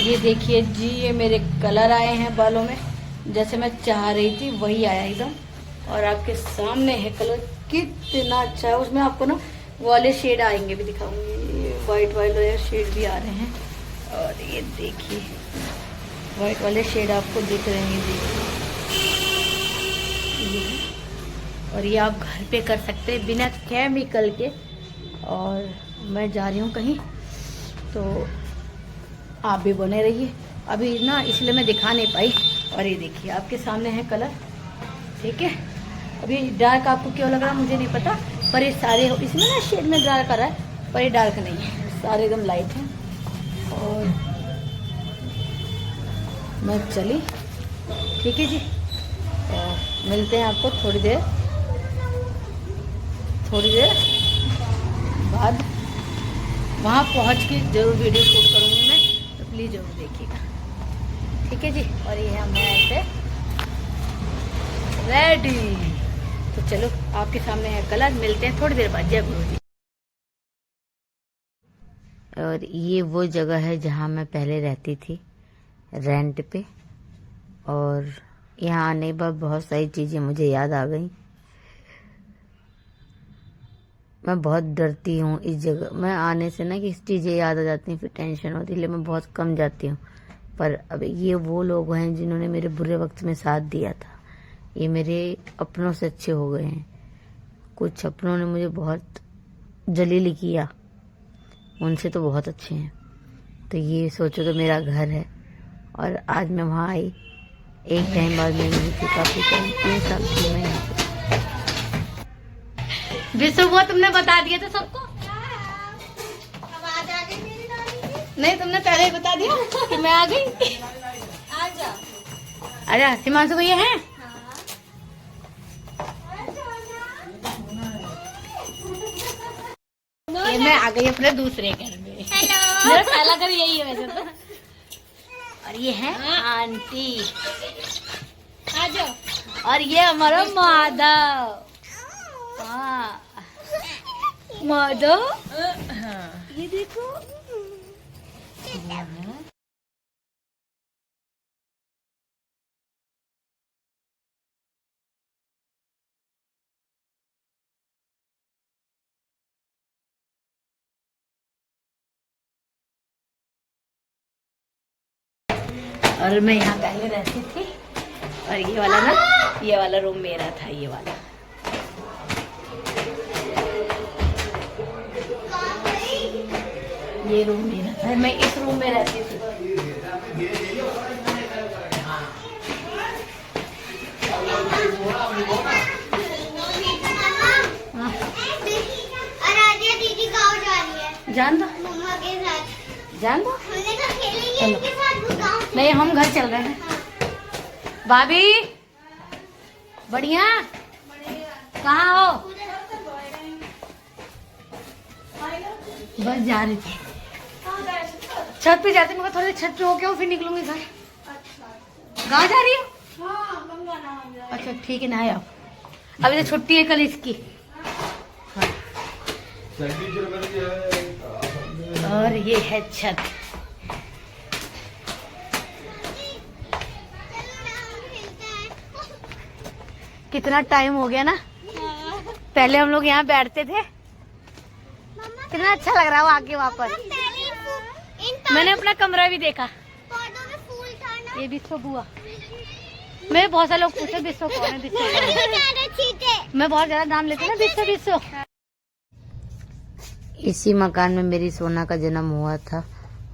ये देखिए जी, ये मेरे कलर आए हैं बालों में, जैसे मैं चाह रही थी वही आया एकदम। और आपके सामने है कलर, कितना अच्छा है। उसमें आपको ना वाले शेड आएंगे भी, दिखाऊंगी। ये वाइट वाले शेड भी आ रहे हैं। और ये देखिए वाइट वाले शेड आपको दिख रहे हैं, देखिए। और ये आप घर पे कर सकते हैं बिना केमिकल के। और मैं जा रही हूँ कहीं, तो आप भी बने रहिए। अभी ना इसलिए मैं दिखा नहीं पाई। और ये देखिए आपके सामने है कलर, ठीक है। अभी डार्क आपको क्यों लग रहा है मुझे नहीं पता, पर ये सारे इसमें ना शेड में डार्क आ रहा है, पर ये डार्क नहीं है, सारे एकदम लाइट हैं। और मैं चली, ठीक है जी। और मिलते हैं आपको थोड़ी देर बाद। वहाँ पहुँच के जरूर वीडियो शूट करूँगी मैं, तो प्लीज़ जरूर देखिएगा, ठीक है जी। और ये हम ऐसे रेडी। तो चलो आपके सामने है कलर, मिलते हैं थोड़ी देर बाद। जय गुरु जी। और ये वो जगह है जहाँ मैं पहले रहती थी, रेंट पे। और यहाँ आने के बाद बहुत सारी चीज़ें मुझे याद आ गई। मैं बहुत डरती हूँ इस जगह, मैं आने से ना कि चीज़ें याद आ जाती हैं, फिर टेंशन होती है, इसलिए मैं बहुत कम जाती हूँ। पर अब ये वो लोग हैं जिन्होंने मेरे बुरे वक्त में साथ दिया था, ये मेरे अपनों से अच्छे हो गए हैं। कुछ अपनों ने मुझे बहुत जलील किया, उनसे तो बहुत अच्छे हैं। तो ये सोचो तो मेरा घर है। और आज मैं वहाँ आई, एक टाइम बाद मैं नहीं थी, काफ़ी टाइम, 3 साल थी मैं यहाँ पे। विश्व वो तुमने बता दिया था सबको, आवाज आ गई मेरी नानी की? नहीं तुमने पहले ही बता दिया कि मैं आ गई। आजा। अरे हिमांशु भैया हैं? ये मैं आ गई अपने दूसरे घर में। हेलो। मेरा पहला घर यही है वैसे तो। और ये है आंटी, आ जाओ। और ये हमारा माधव। हाँ माधव, ये देखो। और मैं यहाँ पहले रहती थी। और ये वाला ना, ये वाला रूम मेरा था, ये वाला। ये रूम मेरा था, मैं इस रूम में रहती थी। दीदी गाँव जा रही है, जान दो, मम्मा के साथ। जान दो। हमने कहा खेलेंगे उनके साथ, वो गाँव। नहीं हम घर चल रहे हैं। भाभी बढ़िया, कहाँ हो? बस जा रही थी, छत पे जाती, मैं थोड़ी छत पे होके फिर निकलूंगी घर। कहाँ जा रही हो? अच्छा ठीक है, नहाए आओ, अभी तो छुट्टी है कल इसकी। हाँ। और ये है छत। कितना टाइम हो गया ना, पहले हम लोग यहाँ बैठते थे, कितना अच्छा लग रहा है आके वापस। मैंने अपना कमरा भी देखा। ये बिस्सो बुआ, मेरे बहुत सारे लोग पूछे बिस्सो कौन है, बिस्सो कौन है? मैं बहुत ज्यादा नाम लेती हूँ ना, बिस्सो बिस्सो। इसी मकान में मेरी सोना का जन्म हुआ था।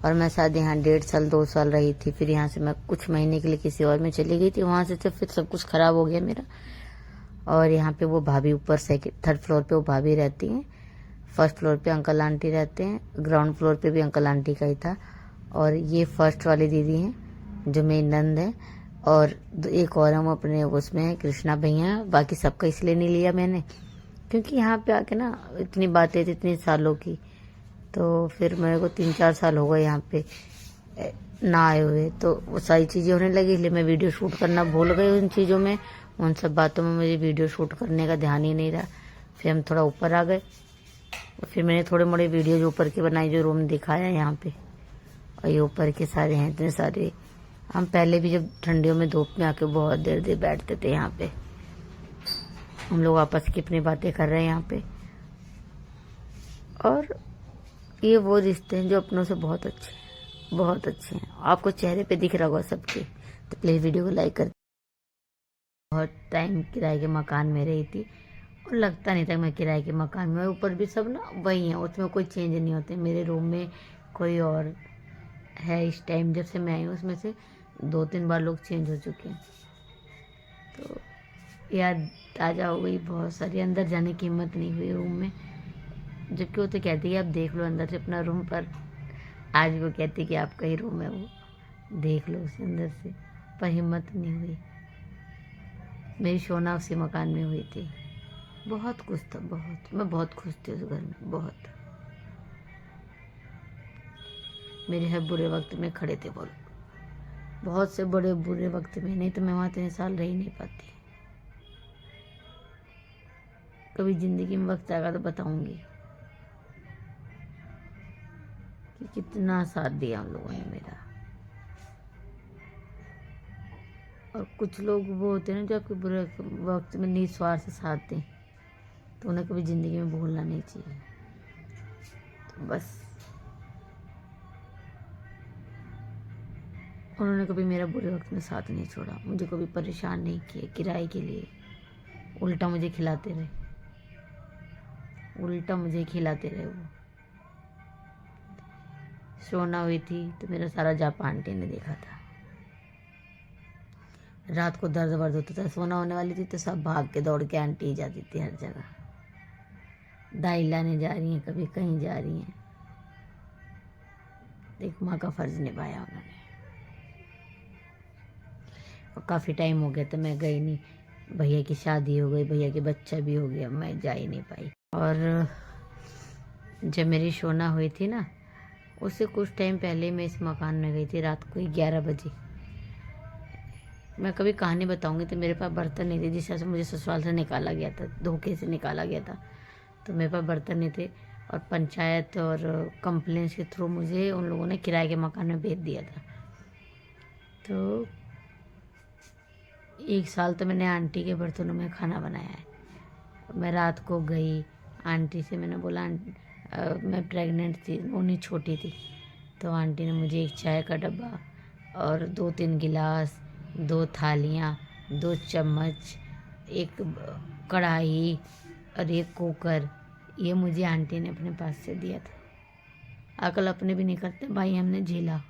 और मैं शायद यहाँ 1.5 साल 2 साल रही थी। फिर यहाँ से मैं कुछ महीने के लिए किसी और में चली गई थी, वहां से तो फिर सब कुछ खराब हो गया मेरा। और यहाँ पे वो भाभी ऊपर 3rd फ्लोर पे वो भाभी रहती हैं, 1st फ्लोर पे अंकल आंटी रहते हैं, ग्राउंड फ्लोर पे भी अंकल आंटी का ही था। और ये 1st वाली दीदी हैं जो मेरी नंद है। और एक और हम अपने उसमें है, कृष्णा भैया। बाकी सबका इसलिए नहीं लिया मैंने, क्योंकि यहाँ पे आके ना इतनी बातें थी इतने सालों की, तो फिर मेरे को 3-4 साल हो गए यहाँ पे ना आए हुए, तो वो सारी चीज़ें होने लगी, इसलिए मैं वीडियो शूट करना भूल गई उन चीज़ों में, उन सब बातों में मुझे वीडियो शूट करने का ध्यान ही नहीं रहा। फिर हम थोड़ा ऊपर आ गए, फिर मैंने थोड़े मोड़े वीडियो जो ऊपर की बनाई, जो रूम दिखाया यहाँ पे। और ये ऊपर के सारे हैं इतने सारे। हम पहले भी जब ठंडियों में धूप में आके बहुत देर देर बैठते थे यहाँ पे। हम लोग आपस की अपनी बातें कर रहे हैं यहाँ पे। और ये वो रिश्ते हैं जो अपनों से बहुत अच्छे हैं, बहुत अच्छे हैं। आपको चेहरे पे दिख रहा होगा सबके। तो प्लीज वीडियो को लाइक कर। बहुत टाइम किराए के मकान में रही थी और लगता नहीं था मैं किराए के मकान में। ऊपर भी सब ना वही है, उसमें कोई चेंज नहीं होते। मेरे रूम में कोई और है इस टाइम जब से मैं आई हूँ, उसमें से 2-3 बार लोग चेंज हो चुके हैं। तो याद ताज़ा हो गई बहुत सारी। अंदर जाने की हिम्मत नहीं हुई रूम में, जबकि वो तो कहती है आप देख लो अंदर से अपना रूम, पर आज वो कहती कि आपका ही रूम है, वो देख लो उसे अंदर से, पर हिम्मत नहीं हुई। मेरी शोना उसी मकान में हुई थी। बहुत कुछ था, बहुत। मैं बहुत खुश थी उस घर में, बहुत। मेरे हर बुरे वक्त में खड़े थे वो लोग, बहुत से बड़े बुरे वक्त में। नहीं तो मैं वहाँ 3 साल रह ही नहीं पाती। कभी जिंदगी में वक्त आएगा तो बताऊंगी कि कितना साथ दिया उन लोगों ने मेरा। और कुछ लोग वो होते हैं ना जो आपके बुरे वक्त में निस्वार्थ से साथ दें, तो उन्हें कभी ज़िंदगी में भूलना नहीं चाहिए। तो बस उन्होंने कभी मेरा बुरे वक्त में साथ नहीं छोड़ा, मुझे कभी परेशान नहीं किया किराए के लिए। उल्टा मुझे खिलाते रहे, उल्टा मुझे खिलाते रहे वो। सोना हुई थी तो मेरा सारा जापा आंटी ने देखा था। रात को दर्द वर्द होता था, सोना होने वाली थी तो सब भाग के दौड़ के आंटी ही जाती थी हर जगह। दाई लाने जा रही हैं, कभी कहीं जा रही हैं। एक माँ का फर्ज निभाया उन्होंने। और काफ़ी टाइम हो गया तो मैं गई नहीं। भैया की शादी हो गई, भैया के बच्चा भी हो गया, मैं जा ही नहीं पाई। और जब मेरी शोना हुई थी ना, उससे कुछ टाइम पहले मैं इस मकान में गई थी रात को 11 बजे। मैं कभी कहानी बताऊंगी। तो मेरे पास बर्तन नहीं थे, जिस तरह से मुझे ससुराल से निकाला गया था, धोखे से निकाला गया था, तो मेरे पास बर्तन नहीं थे। और पंचायत और कंप्लेंट्स के थ्रू मुझे उन लोगों ने किराए के मकान में भेज दिया था। तो 1 साल तो मैंने आंटी के बर्तनों में खाना बनाया है। मैं रात को गई आंटी से, मैंने बोला मैं प्रेग्नेंट थी, उन्हीं छोटी थी। तो आंटी ने मुझे एक चाय का डब्बा और 2-3 गिलास, 2 थालियाँ, 2 चम्मच, एक कढ़ाई और एक कुकर, ये मुझे आंटी ने अपने पास से दिया था। अकल अपने भी नहीं करते भाई, हमने झेला,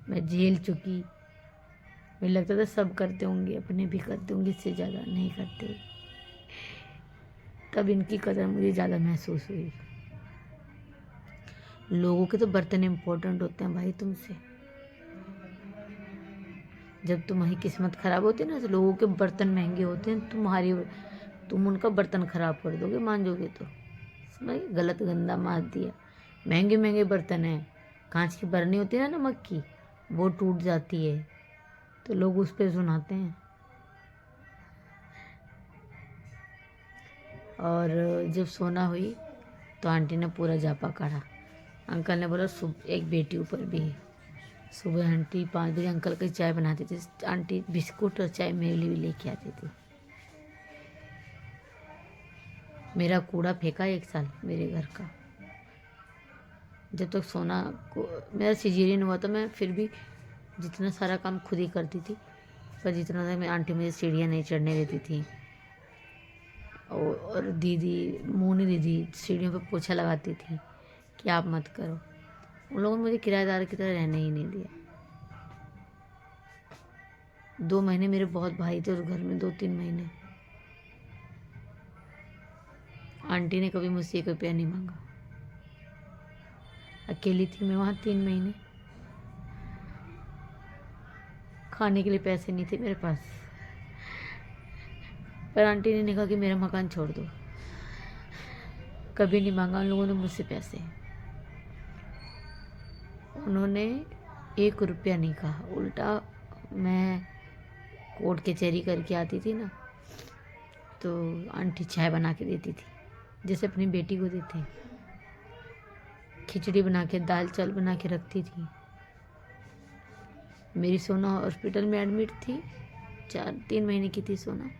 मैं झेल चुकी। मुझे लगता था सब करते होंगे, अपने भी करते होंगे, इससे ज़्यादा नहीं करते। तब इनकी कदर मुझे ज़्यादा महसूस हुई। लोगों के तो बर्तन इम्पोर्टेंट होते हैं भाई तुमसे। जब तुम्हारी किस्मत खराब होती है ना, तो लोगों के बर्तन महंगे होते हैं, तुम उनका बर्तन खराब कर दोगे, मान जाओगे तो समझ, गलत गंदा मार दिया। महंगे महंगे बर्तन हैं, कांच की बरनी होती है ना नमक की, वो टूट जाती है तो लोग उस पर सुनाते हैं। और जब सोना हुई तो आंटी ने पूरा जापा काढ़ा। अंकल ने बोला सुबह एक बेटी ऊपर भी है। सुबह आंटी 5 बजे अंकल की चाय बनाती थी, आंटी बिस्कुट और चाय मेरे लिए भी लेके आती थी। मेरा कूड़ा फेंका 1 साल मेरे घर का। जब तक सोना को मेरा सिजेरियन हुआ था, मैं फिर भी जितना सारा काम खुद ही करती थी, पर जितना था मैं आंटी मुझे सीढ़ियाँ नहीं चढ़ने देती थी। और दीदी, मोनी दीदी सीढ़ियों पे पोछा लगाती थी कि आप मत करो। उन लोगों ने मुझे किराएदार की तरह रहने ही नहीं दिया। 2 महीने मेरे बहुत भाई थे उस घर में, 2-3 महीने। आंटी ने कभी मुझसे 1 रुपया नहीं मांगा। अकेली थी मैं वहाँ 3 महीने, खाने के लिए पैसे नहीं थे मेरे पास। पर आंटी ने कहा कि मेरा मकान छोड़ दो। कभी नहीं मांगा उन लोगों ने मुझसे पैसे। उन्होंने 1 रुपया नहीं कहा। उल्टा मैं कोर्ट कचहरी करके आती थी ना, तो आंटी चाय बना के देती थी जैसे अपनी बेटी को देते। खिचड़ी बना के, दाल चावल बना के रखती थी। मेरी सोना हॉस्पिटल में एडमिट थी, 3 महीने की थी सोना।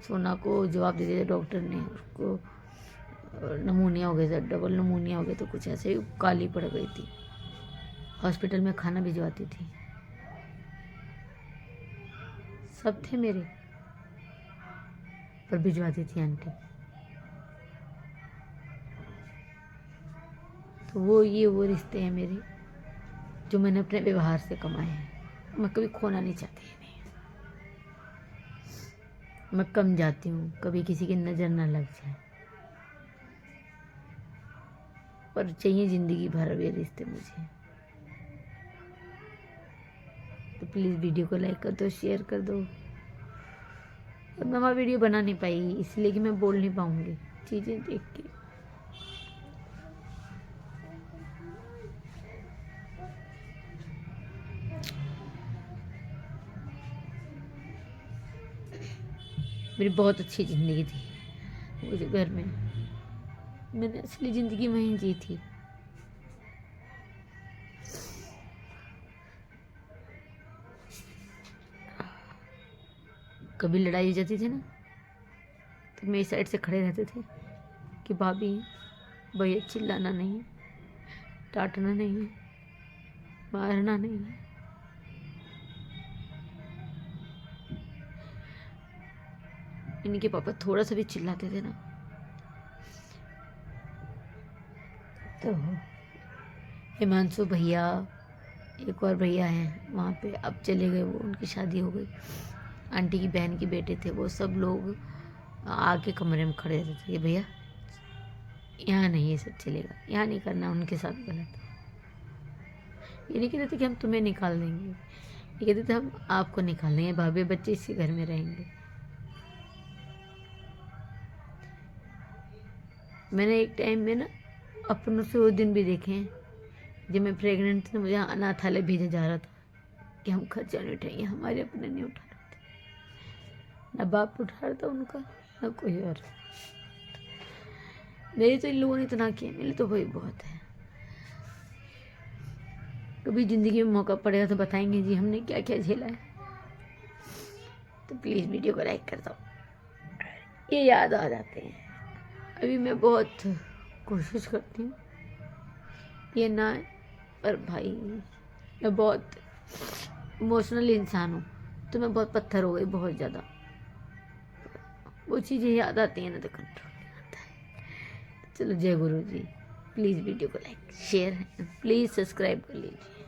सोना को जवाब दे दिया डॉक्टर ने, उसको नमूनिया हो गया था, डबल नमूनिया हो गया, तो कुछ ऐसे ही काली पड़ गई थी। हॉस्पिटल में खाना भिजवाती थी, सब थे मेरे, पर भिजवाती थी आंटी। तो वो रिश्ते हैं मेरे, जो मैंने अपने व्यवहार से कमाए हैं। मैं कभी खोना नहीं चाहती इन्हें। मैं कम जाती हूँ, कभी किसी की नज़र ना लग जाए, पर चाहिए ज़िंदगी भर ये रिश्ते मुझे। तो प्लीज़ वीडियो को लाइक कर दो, शेयर कर दो। और मैं वहाँ वीडियो बना नहीं पाई इसलिए कि मैं बोल नहीं पाऊँगी चीज़ें देख के। मेरी बहुत अच्छी ज़िंदगी थी मुझे घर में, मैंने असली ज़िंदगी वहीं जी थी। कभी लड़ाई हो जाती थी ना, तो मेरी साइड से खड़े रहते थे कि भाभी भैया चिल्लाना नहीं, डांटना नहीं, मारना नहीं। इनके पापा थोड़ा सा भी चिल्लाते थे ना, तो हिमांशु भैया, एक और भैया हैं वहाँ पे, अब चले गए वो, उनकी शादी हो गई। आंटी की बहन के बेटे थे वो, सब लोग आके कमरे में खड़े रहते थे कि भैया यहाँ नहीं ये सब चलेगा, यहाँ नहीं करना, उनके साथ गलत। ये नहीं कहते थे कि हम तुम्हें निकाल देंगे, ये कहते थे हम आपको निकाल देंगे, भाभी बच्चे इसी घर में रहेंगे। मैंने एक टाइम में ना अपनों से वो दिन भी देखे हैं जब मैं प्रेग्नेंट थी, मुझे अनाथालय भेजा जा रहा था कि हम खर्चा नहीं उठाएंगे, हमारे अपने नहीं उठा रहे थे, ना बाप उठा रहा था उनका, ना कोई और। मेरे तो इन लोगों ने इतना किया, मेरे तो वही बहुत है। कभी ज़िंदगी में मौका पड़ेगा तो बताएंगे जी हमने क्या क्या झेला है। तो प्लीज़ वीडियो को लाइक कर दो, ये याद आ जाते हैं। अभी मैं बहुत कोशिश करती हूँ ये ना, पर भाई मैं बहुत इमोशनल इंसान हूँ, तो मैं बहुत पत्थर हो गई, बहुत ज़्यादा। वो चीज़ें याद आती हैं ना तो कंट्रोल नहीं आता है। चलो जय गुरु जी। प्लीज़ वीडियो को लाइक शेयर, प्लीज़ सब्सक्राइब कर लीजिए।